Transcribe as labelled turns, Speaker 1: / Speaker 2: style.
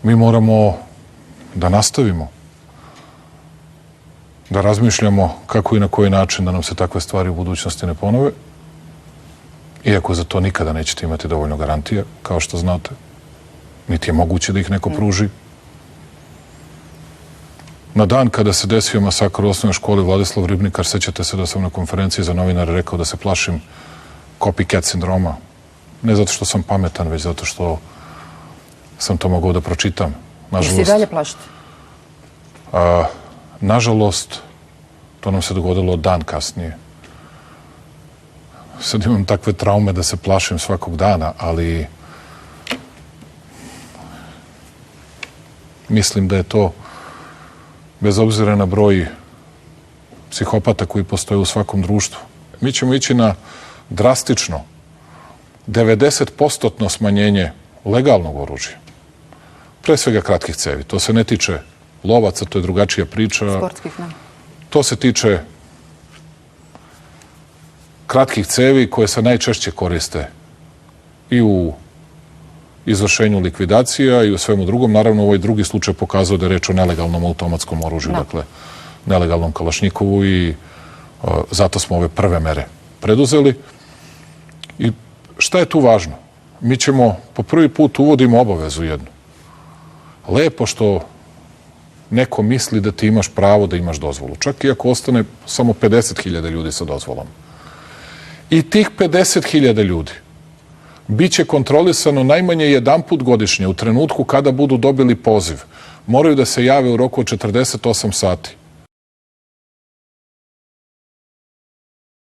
Speaker 1: mi moramo da nastavimo, da razmišljamo kako i na koji način da nam se takve stvari u budućnosti ne ponove, iako za to nikada nećete imati dovoljno garantija, kao što znate, niti je moguće da ih neko pruži. Na dan kada se desio masakr u osnovnoj školi Vladislav Ribnikar, sećate se da sam na konferenciji za novinare rekao da se plašim copycat sindroma. Ne zato što sam pametan, već zato što sam to mogao da pročitam.
Speaker 2: Jesi i dalje plašite?
Speaker 1: Nažalost, to nam se dogodilo dan kasnije. Sad imam takve traume da se plašim svakog dana, ali mislim da je to, bez obzira na broj psihopata koji postoje u svakom društvu. Mi ćemo ići na drastično 90% smanjenje legalnog oružja. Pre svega kratkih cevi. To se ne tiče lovaca, to je drugačija priča.
Speaker 2: Sportskih, ne.
Speaker 1: To se tiče kratkih cevi koje se najčešće koriste i u izvršenju likvidacija i u svemu drugom. Naravno, ovaj drugi slučaj pokazao da je reč o nelegalnom automatskom oružju, dakle, nelegalnom kalašnjikovu i zato smo ove prve mere preduzeli. I šta je tu važno? Mi ćemo, po prvi put uvodimo obavezu jednu. Lepo što neko misli da ti imaš pravo da imaš dozvolu. Čak i ako ostane samo 50.000 ljudi sa dozvolom. I tih 50.000 ljudi biće kontrolisano najmanje jedanput godišnje u trenutku kada budu dobili poziv. Moraju da se jave u roku od 48 sati.